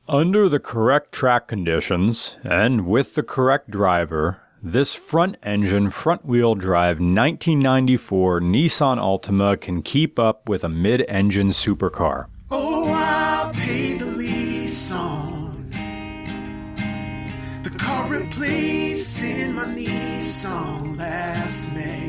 Under the correct track conditions, and with the correct driver, this front-engine, front-wheel drive 1994 Nissan Altima can keep up with a mid-engine supercar. Oh, I'll pay the lease on the car replaced in my Nissan last May.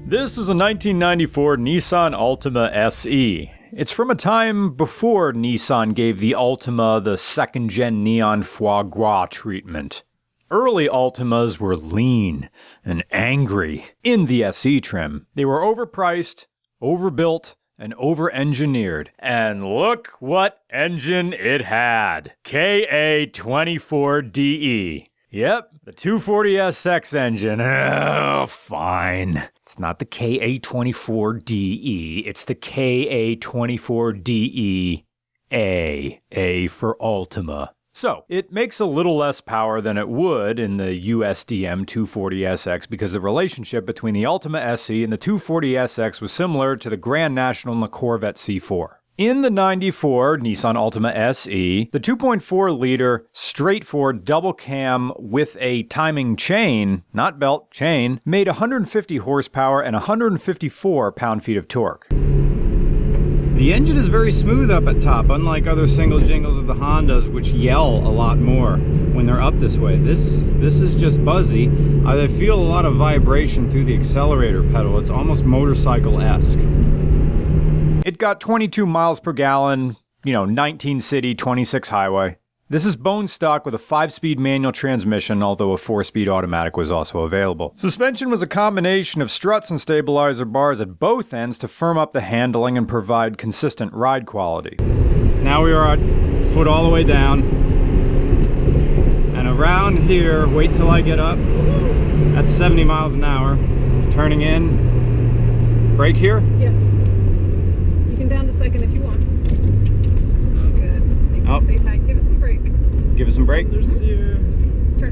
This is a 1994 Nissan Altima SE. It's from a time before Nissan gave the Altima the second-gen neon foie gras treatment. Early Altimas were lean and angry in the SE trim. They were overpriced, overbuilt, and over-engineered. And look what engine it had. KA24DE. Yep, the 240SX engine. Oh, fine. It's not the KA24DE, it's the KA24DE A. A for Altima. So, it makes a little less power than it would in the USDM 240SX because the relationship between the Altima SE and the 240SX was similar to the Grand National and the Corvette C4. In the 94 Nissan Altima SE, the 2.4-liter straight-forward double cam with a timing chain, not belt, chain, made 150 horsepower and 154 pound-feet of torque. The engine is very smooth up at top, unlike other single jingles of the Hondas, which yell a lot more when they're up this way. This is just buzzy. I feel a lot of vibration through the accelerator pedal. It's almost motorcycle-esque. It got 22 miles per gallon, 19 city, 26 highway. This is bone stock with a 5-speed manual transmission, although a 4-speed automatic was also available. Suspension was a combination of struts and stabilizer bars at both ends to firm up the handling and provide consistent ride quality. Now we are at foot all the way down. And around here, wait till I get up, at 70 miles an hour. Turning in, brake here? Yes. You can down to second if you want. Good. Oh. Stay tight. Give it some brake. Give it some brake. Turn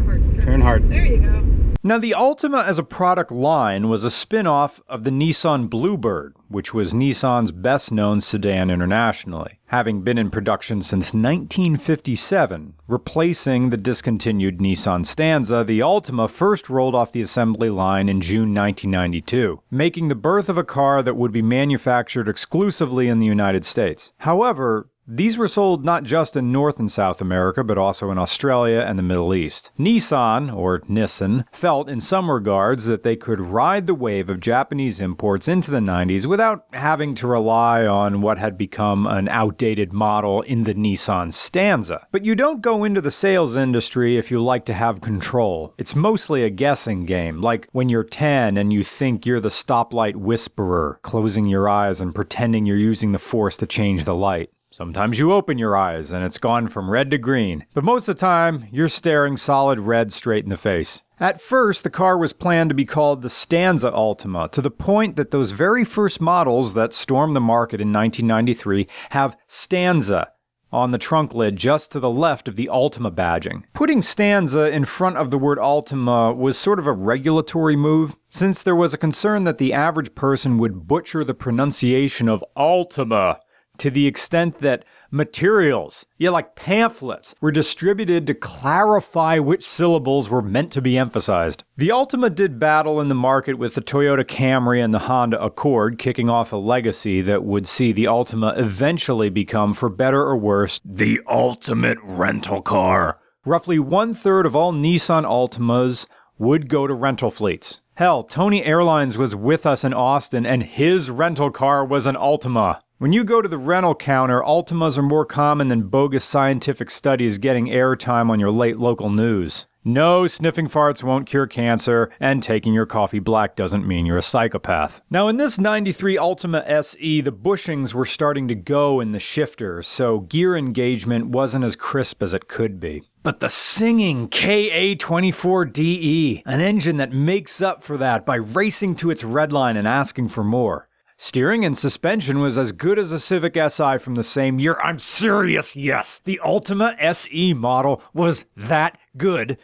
hard. Turn hard. There you go. Now, the Altima as a product line was a spin-off of the Nissan Bluebird, which was Nissan's best-known sedan internationally, having been in production since 1957. Replacing the discontinued Nissan Stanza, the Altima first rolled off the assembly line in June 1992, making the birth of a car that would be manufactured exclusively in the United States. However, these were sold not just in North and South America, but also in Australia and the Middle East. Nissan, or Nissan, felt in some regards that they could ride the wave of Japanese imports into the 90s without having to rely on what had become an outdated model in the Nissan Stanza. But you don't go into the sales industry if you like to have control. It's mostly a guessing game, like when you're 10 and you think you're the stoplight whisperer, closing your eyes and pretending you're using the force to change the light. Sometimes you open your eyes and it's gone from red to green, but most of the time you're staring solid red straight in the face. At first, the car was planned to be called the Stanza Altima, to the point that those very first models that stormed the market in 1993 have Stanza on the trunk lid just to the left of the Altima badging. Putting Stanza in front of the word Altima was sort of a regulatory move, since there was a concern that the average person would butcher the pronunciation of Altima, to the extent that materials, like pamphlets, were distributed to clarify which syllables were meant to be emphasized. The Altima did battle in the market with the Toyota Camry and the Honda Accord, kicking off a legacy that would see the Altima eventually become, for better or worse, the ultimate rental car. Roughly 1/3 of all Nissan Altimas would go to rental fleets. Hell, Tony Airlines was with us in Austin and his rental car was an Altima. When you go to the rental counter, Altimas are more common than bogus scientific studies getting airtime on your late local news. No, sniffing farts won't cure cancer, and taking your coffee black doesn't mean you're a psychopath. Now, in this 93 Altima SE, the bushings were starting to go in the shifter, so gear engagement wasn't as crisp as it could be. But the singing KA24DE, an engine that makes up for that by racing to its red line and asking for more. Steering and suspension was as good as a Civic Si from the same year. I'm serious, yes! The Altima SE model was that good.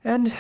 And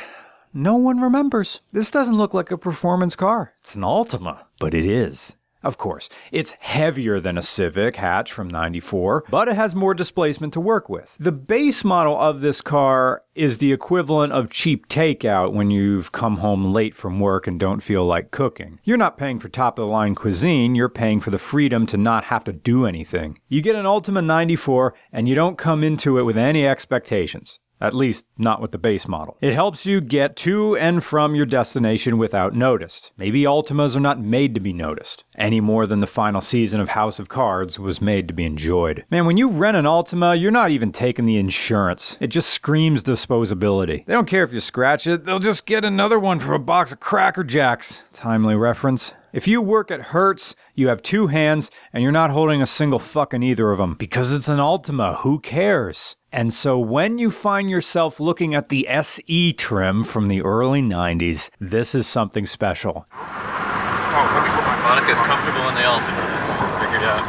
no one remembers. This doesn't look like a performance car. It's an Altima, but it is. Of course, it's heavier than a Civic hatch from '94, but it has more displacement to work with. The base model of this car is the equivalent of cheap takeout when you've come home late from work and don't feel like cooking. You're not paying for top-of-the-line cuisine, you're paying for the freedom to not have to do anything. You get an Altima '94 and you don't come into it with any expectations. At least, not with the base model. It helps you get to and from your destination without notice. Maybe Altimas are not made to be noticed, any more than the final season of House of Cards was made to be enjoyed. Man, when you rent an Altima, you're not even taking the insurance. It just screams disposability. They don't care if you scratch it, they'll just get another one for a box of Cracker Jacks. Timely reference. If you work at Hertz, you have two hands, and you're not holding a single fuck in either of them. Because it's an Altima, who cares? And so when you find yourself looking at the SE trim from the early 90s, this is something special. Oh, let me put my Monica's comfortable in the Altima, that's what we figured out.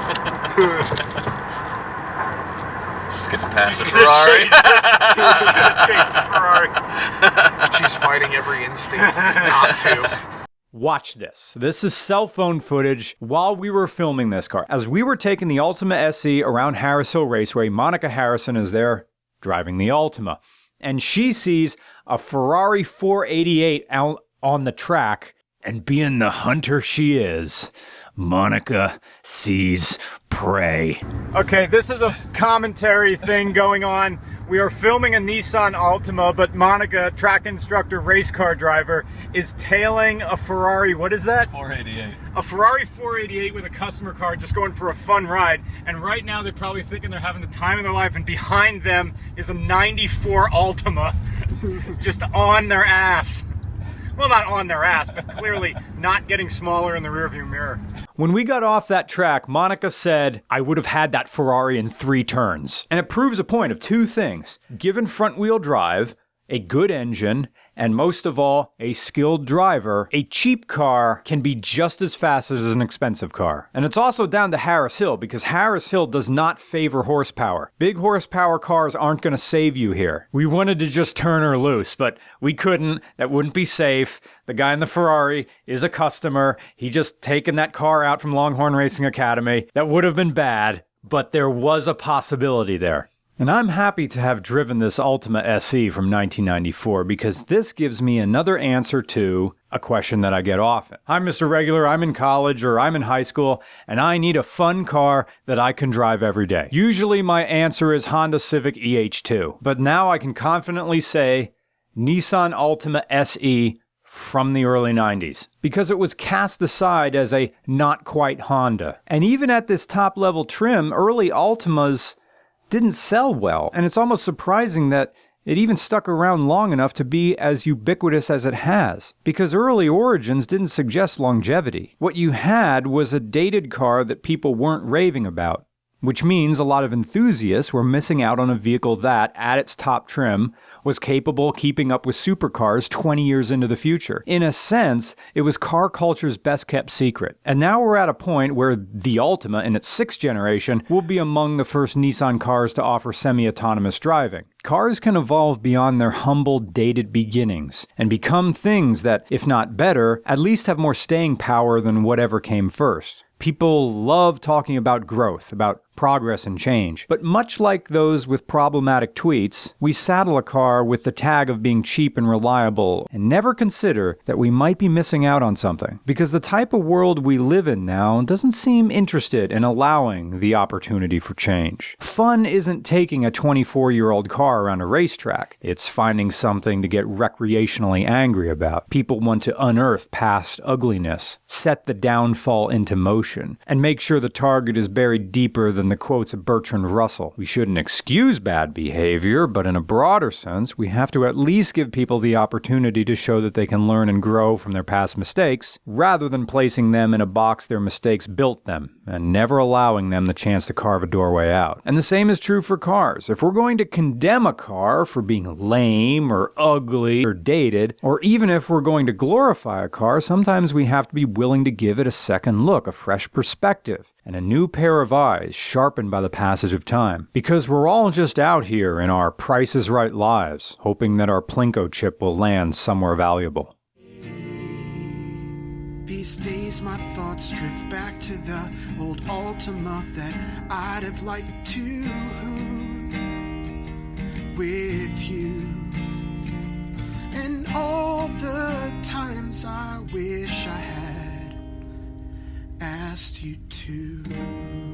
She's getting past the Ferrari. She's gonna chase the Ferrari. She's fighting every instinct not to. Watch this. This is cell phone footage while we were filming this car. As we were taking the Altima SE around Harris Hill Raceway, Monica Harrison is there driving the Altima. And she sees a Ferrari 488 out on the track, and being the hunter she is, Monica sees prey. Okay, this is a commentary thing going on. We are filming a Nissan Altima, but Monica, track instructor, race car driver, is tailing a Ferrari, what is that? 488. A Ferrari 488 with a customer car just going for a fun ride. And right now they're probably thinking they're having the time of their life, and behind them is a '94 Altima just on their ass. Well, not on their ass, but clearly not getting smaller in the rearview mirror. When we got off that track, Monica said, I would have had that Ferrari in 3 turns. And it proves a point of 2 things. Given front-wheel drive, a good engine, and most of all, a skilled driver, a cheap car can be just as fast as an expensive car. And it's also down to Harris Hill, because Harris Hill does not favor horsepower. Big horsepower cars aren't going to save you here. We wanted to just turn her loose, but we couldn't. That wouldn't be safe. The guy in the Ferrari is a customer. He just taken that car out from Longhorn Racing Academy. That would have been bad, but there was a possibility there. And I'm happy to have driven this Altima SE from 1994 because this gives me another answer to a question that I get often. I'm Mr. Regular, I'm in college or I'm in high school, and I need a fun car that I can drive every day. Usually my answer is Honda Civic EH2, but now I can confidently say Nissan Altima SE from the early 90s, because it was cast aside as a not quite Honda. And even at this top level trim, early Altimas didn't sell well, and it's almost surprising that it even stuck around long enough to be as ubiquitous as it has, because early origins didn't suggest longevity. What you had was a dated car that people weren't raving about, which means a lot of enthusiasts were missing out on a vehicle that, at its top trim, was capable of keeping up with supercars 20 years into the future. In a sense, it was car culture's best-kept secret. And now we're at a point where the Altima, in its 6th generation, will be among the first Nissan cars to offer semi-autonomous driving. Cars can evolve beyond their humble, dated beginnings and become things that, if not better, at least have more staying power than whatever came first. People love talking about growth, about progress and change. But much like those with problematic tweets, we saddle a car with the tag of being cheap and reliable and never consider that we might be missing out on something. Because the type of world we live in now doesn't seem interested in allowing the opportunity for change. Fun isn't taking a 24-year-old car around a racetrack. It's finding something to get recreationally angry about. People want to unearth past ugliness, set the downfall into motion, and make sure the target is buried deeper than the quotes of Bertrand Russell. We shouldn't excuse bad behavior, but in a broader sense, we have to at least give people the opportunity to show that they can learn and grow from their past mistakes, rather than placing them in a box their mistakes built them, and never allowing them the chance to carve a doorway out. And the same is true for cars. If we're going to condemn a car for being lame or ugly or dated, or even if we're going to glorify a car, sometimes we have to be willing to give it a second look, a fresh perspective. and a new pair of eyes sharpened by the passage of time. Because we're all just out here in our Price is Right lives, hoping that our Plinko chip will land somewhere valuable. These days my thoughts drift back to the old Altima that I'd have liked to hoon with you. And all the times I wish I had asked you to.